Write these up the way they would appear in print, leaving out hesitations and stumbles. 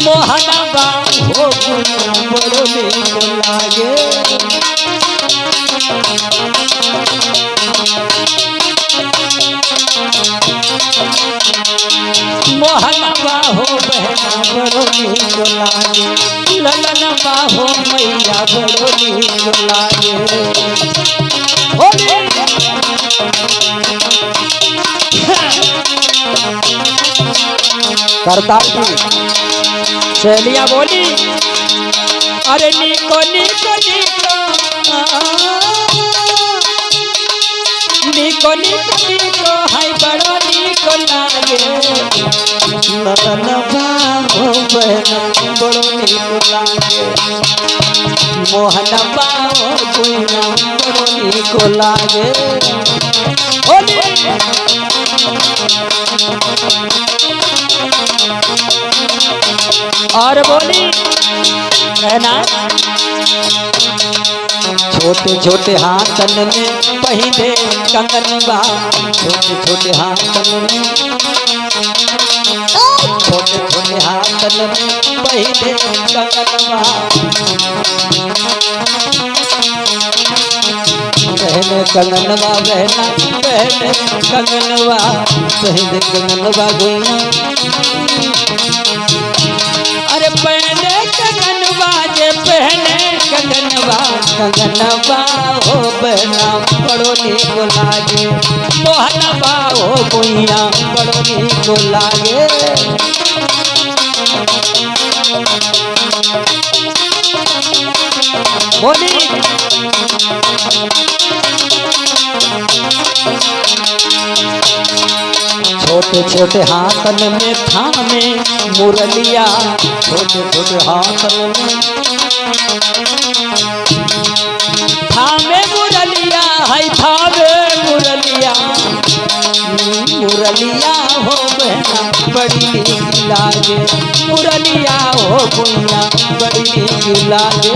मोहनबा हो बड़ो नीक लागे मोहनबा हो बहना बड़ो नीक लागे ललनबा हो मैया बड़ो नीक लागे करतार जी सहेलियां बोली अरे नीको नीको नीको नीको नीको नीको हाय बड़ो नीको लागे ललनबा हो बहना बड़ो नीको लागे मोहनबा हो बहना बड़ो नीको लागे और बोली कहना छोटे छोटे हाथन में पहने कंगनबा छोटे छोटे हाथन में छोटे छोटे हाथन में पहने कंगनबा बहने कंगनबा बहना बहने कंगनबा बहने कंगनबा गोइया अरे पहने कंगनबा जे पहने कंगनबा कंगनबा हो बहना बड़ो नीक लागे मोहनबा हो गोइया बड़ो नीक लागे बोली छोटे छोटे हाथन में थामे मुरलिया छोटे छोटे हाथन में थामे मुरलिया है थामे मुरलिया मुरलिया हो बहना बड़ी नीक लागे मुरलिया हो भैया बड़ी नीक लागे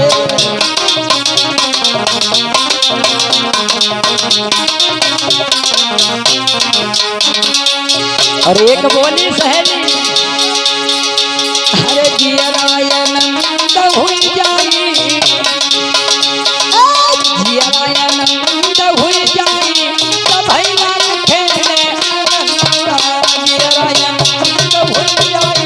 और एक बोली सहेली अरे जिया नंद हुई जाई जिया नंद हुई जाई तब भैया खेले जिया नंद हुई जाई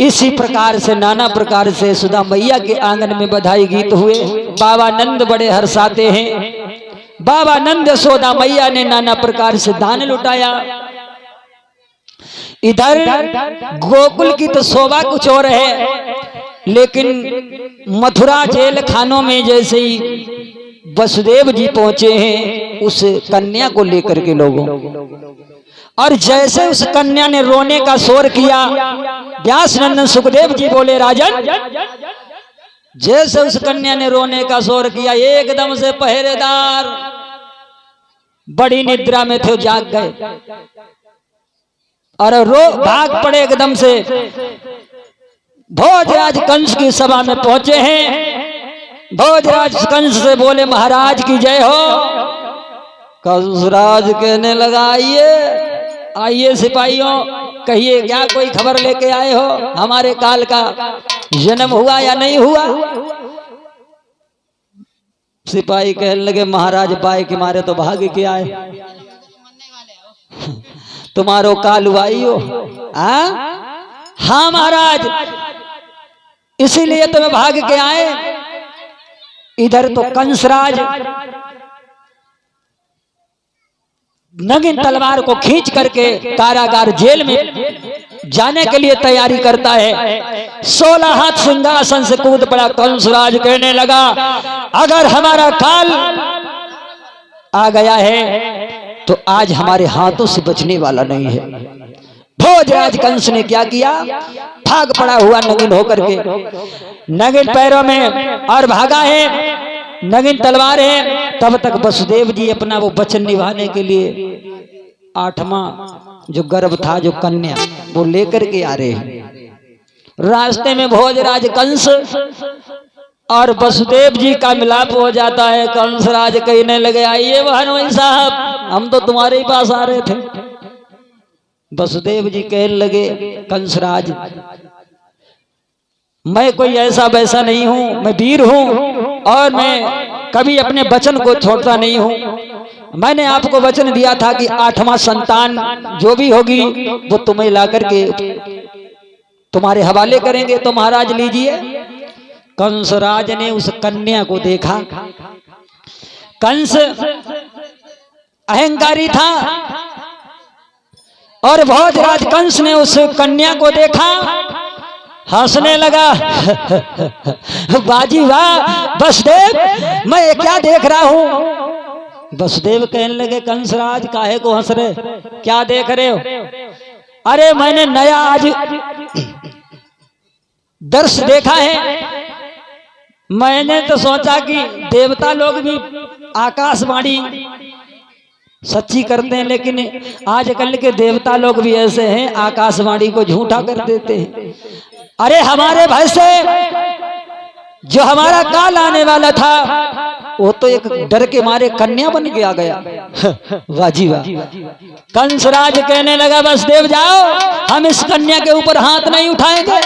इसी प्रकार से नाना प्रकार से सुधा मैया के आंगन में बधाई गीत हुए। बाबा नंद बड़े हर्षाते हैं। बाबा नंद यशोदा मैया ने नाना प्रकार से दान लुटाया। इधर गोकुल की तो शोभा कुछ और है, लेकिन मथुरा जेल खानों में जैसे ही वसुदेव जी पहुंचे हैं उस कन्या को लेकर के लोगों, और जैसे उस कन्या ने रोने का शोर किया, व्यास नंदन सुखदेव जी बोले राजन, जैसे उस कन्या ने रोने का शोर किया एकदम से पहरेदार बड़ी निद्रा में थे जाग गए और भाग पड़े एकदम से। भोजराज कंस की सभा में पहुंचे हैं। भोजराज कंस से बोले महाराज की जय हो। कंसराज कहने लगा आइए आइए सिपाहियों, कहिए क्या कोई खबर लेके आए हो, हमारे काल का जन्म हुआ या नहीं हुआ। सिपाही कहने लगे महाराज बाय के मारे तो भाग के आए, तुम्हारो काल हुआ ही हो। हाँ महाराज, इसीलिए तुम्हें भाग के आए। इधर तो कंसराज नगिन तलवार को खींच करके कारागार जेल में जाने के लिए तैयारी करता है। 16 हाथ सिंहासन से कूद पड़ा। कंसराज कहने लगा अगर हमारा काल आ गया है तो आज हमारे हाथों से बचने वाला नहीं है। भोजराज कंस ने क्या किया, भाग पड़ा हुआ नगिन होकर के, नगिन पैरों में और भागा है, नगिन तलवार है। तब तक वसुदेव जी अपना वो वचन निभाने के लिए 8वां जो गर्भ था, जो कन्या, वो लेकर के आ रहे हैं। रास्ते में भोजराज कंस और वसुदेव जी का मिलाप हो जाता है। कंसराज कहने लगे, आइए भानुई साहब, हम तो तुम्हारे ही पास आ रहे थे। वसुदेव जी कहने लगे, कंसराज मैं कोई ऐसा वैसा नहीं हूं, मैं वीर हूं और मैं कभी अपने वचन को छोड़ता नहीं हूं। मैंने आपको वचन दिया था कि 8वां संतान जो भी होगी वो तुम्हें लाकर के तुम्हारे हवाले करेंगे, तो महाराज लीजिए। कंसराज ने उस कन्या को देखा। कंस अहंकारी था और भोजराज कंस ने उस कन्या को देखा, हंसने लगा। बाजी वाह वसुदेव, मैं ये क्या देख रहा हूं। वसुदेव कहने लगे, कंसराज काहे को हंस रहे, क्या देख रहे हो। अरे मैंने नया आज दर्श देखा है। मैंने तो सोचा कि देवता लोग भी आकाशवाणी सच्ची करते हैं, लेकिन आजकल के देवता लोग भी ऐसे हैं, आकाशवाणी को झूठा कर देते हैं। अरे हमारे भय से जो हमारा काल आने वाला था वो तो एक डर के मारे कन्या बन के आ गया। वाजी वाह। कंसराज कहने लगा, वसुदेव जाओ, हम इस कन्या के ऊपर हाथ नहीं उठाएंगे।